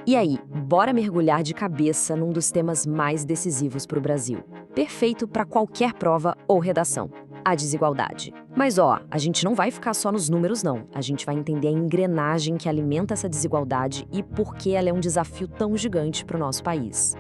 E aí, bora mergulhar de cabeça num dos temas mais decisivos para o Brasil. Perfeito para qualquer prova ou redação: a desigualdade. Mas a gente não vai ficar só nos números não. A gente vai entender a engrenagem que alimenta essa desigualdade e por que ela é um desafio tão gigante para o nosso país.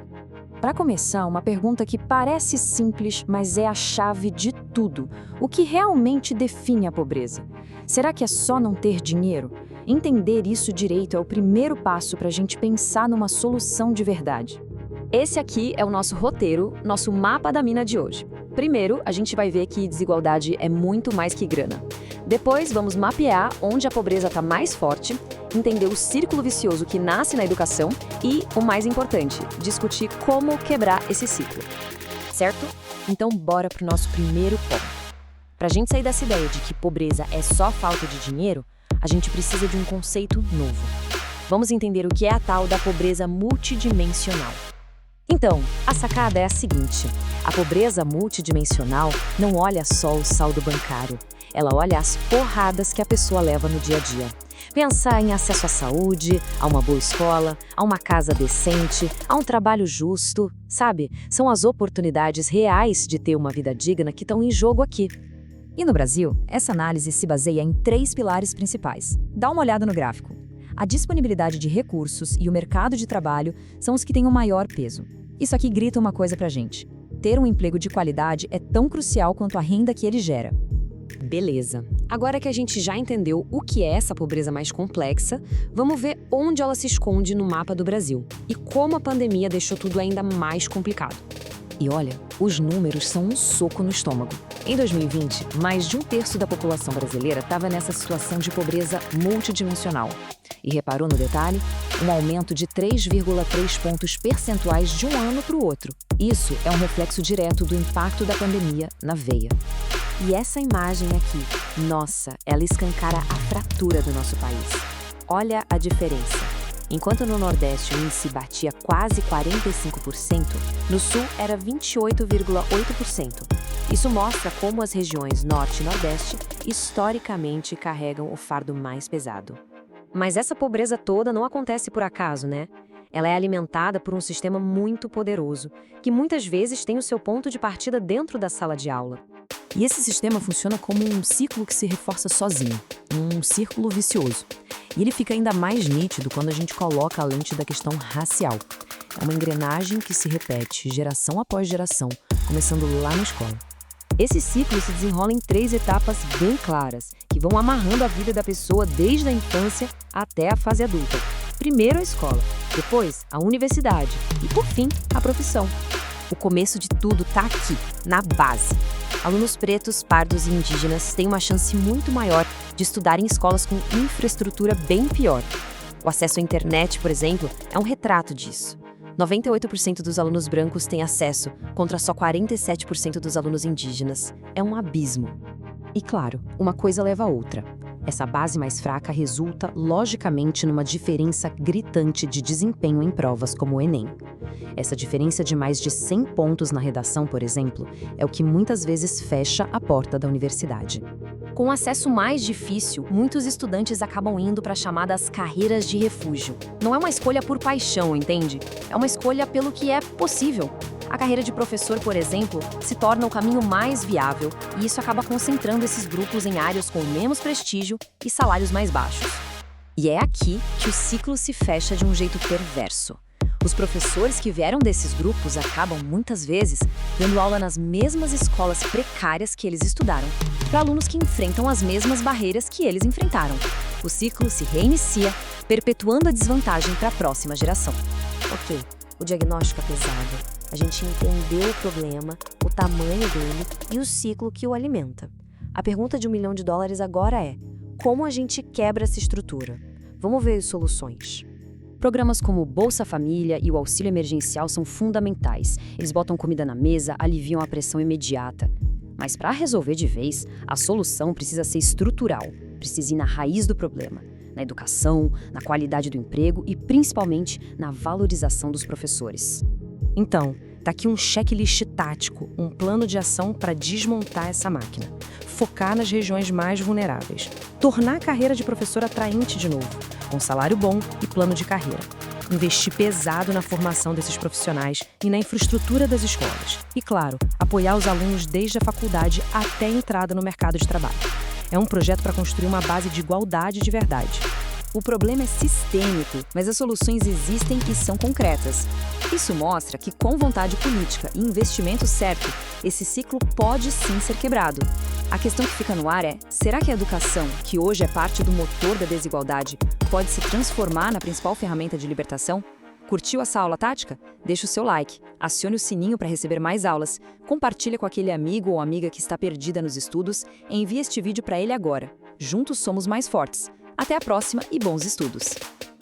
Para começar, uma pergunta que parece simples, mas é a chave de tudo. O que realmente define a pobreza? Será que é só não ter dinheiro? Entender isso direito é o primeiro passo para a gente pensar numa solução de verdade. Esse aqui é o nosso roteiro, nosso mapa da mina de hoje. Primeiro, a gente vai ver que desigualdade é muito mais que grana. Depois, vamos mapear onde a pobreza está mais forte, entender o círculo vicioso que nasce na educação e, o mais importante, discutir como quebrar esse ciclo. Certo? Então, bora para o nosso primeiro ponto. Para a gente sair dessa ideia de que pobreza é só falta de dinheiro, a gente precisa de um conceito novo. Vamos entender o que é a tal da pobreza multidimensional. Então, a sacada é a seguinte: a pobreza multidimensional não olha só o saldo bancário, ela olha as porradas que a pessoa leva no dia a dia. Pensar em acesso à saúde, a uma boa escola, a uma casa decente, a um trabalho justo, sabe? São as oportunidades reais de ter uma vida digna que estão em jogo aqui. E no Brasil, essa análise se baseia em 3 pilares principais. Dá uma olhada no gráfico. A disponibilidade de recursos e o mercado de trabalho são os que têm o maior peso. Isso aqui grita uma coisa pra gente: ter um emprego de qualidade é tão crucial quanto a renda que ele gera. Beleza. Agora que a gente já entendeu o que é essa pobreza mais complexa, vamos ver onde ela se esconde no mapa do Brasil e como a pandemia deixou tudo ainda mais complicado. E olha, os números são um soco no estômago. Em 2020, mais de 1/3 da população brasileira estava nessa situação de pobreza multidimensional. E reparou no detalhe? Um aumento de 3,3 pontos percentuais de um ano para o outro. Isso é um reflexo direto do impacto da pandemia na veia. E essa imagem aqui, nossa, ela escancara a fratura do nosso país. Olha a diferença. Enquanto no Nordeste o índice batia quase 45%, no Sul era 28,8%. Isso mostra como as regiões Norte e Nordeste historicamente carregam o fardo mais pesado. Mas essa pobreza toda não acontece por acaso, né? Ela é alimentada por um sistema muito poderoso, que muitas vezes tem o seu ponto de partida dentro da sala de aula. E esse sistema funciona como um ciclo que se reforça sozinho, um círculo vicioso. E ele fica ainda mais nítido quando a gente coloca a lente da questão racial. É uma engrenagem que se repete geração após geração, começando lá na escola. Esse ciclo se desenrola em 3 etapas bem claras, que vão amarrando a vida da pessoa desde a infância até a fase adulta. Primeiro a escola, depois a universidade e, por fim, a profissão. O começo de tudo está aqui, na base. Alunos pretos, pardos e indígenas têm uma chance muito maior de estudar em escolas com infraestrutura bem pior. O acesso à internet, por exemplo, é um retrato disso. 98% dos alunos brancos têm acesso, contra só 47% dos alunos indígenas. É um abismo. E claro, uma coisa leva a outra. Essa base mais fraca resulta, logicamente, numa diferença gritante de desempenho em provas como o Enem. Essa diferença de mais de 100 pontos na redação, por exemplo, é o que muitas vezes fecha a porta da universidade. Com o acesso mais difícil, muitos estudantes acabam indo para as chamadas carreiras de refúgio. Não é uma escolha por paixão, entende? É uma escolha pelo que é possível. A carreira de professor, por exemplo, se torna o caminho mais viável e isso acaba concentrando esses grupos em áreas com menos prestígio e salários mais baixos. E é aqui que o ciclo se fecha de um jeito perverso. Os professores que vieram desses grupos acabam, muitas vezes, dando aula nas mesmas escolas precárias que eles estudaram, para alunos que enfrentam as mesmas barreiras que eles enfrentaram. O ciclo se reinicia, perpetuando a desvantagem para a próxima geração. Ok, o diagnóstico é pesado. A gente entendeu o problema, o tamanho dele e o ciclo que o alimenta. A pergunta de $1 milhão agora é: como a gente quebra essa estrutura? Vamos ver as soluções. Programas como o Bolsa Família e o Auxílio Emergencial são fundamentais. Eles botam comida na mesa, aliviam a pressão imediata. Mas para resolver de vez, a solução precisa ser estrutural, precisa ir na raiz do problema, na educação, na qualidade do emprego e principalmente na valorização dos professores. Então, tá aqui um checklist tático, um plano de ação para desmontar essa máquina. Focar nas regiões mais vulneráveis. Tornar a carreira de professor atraente de novo, com salário bom e plano de carreira. investir pesado na formação desses profissionais e na infraestrutura das escolas. E, claro, apoiar os alunos desde a faculdade até a entrada no mercado de trabalho. É um projeto para construir uma base de igualdade de verdade. O problema é sistêmico, mas as soluções existem e são concretas. Isso mostra que, com vontade política e investimento certo, esse ciclo pode sim ser quebrado. A questão que fica no ar é: será que a educação, que hoje é parte do motor da desigualdade, pode se transformar na principal ferramenta de libertação? Curtiu essa aula tática? Deixe o seu like, acione o sininho para receber mais aulas, compartilhe com aquele amigo ou amiga que está perdida nos estudos e envie este vídeo para ele agora. Juntos somos mais fortes. Até a próxima e bons estudos!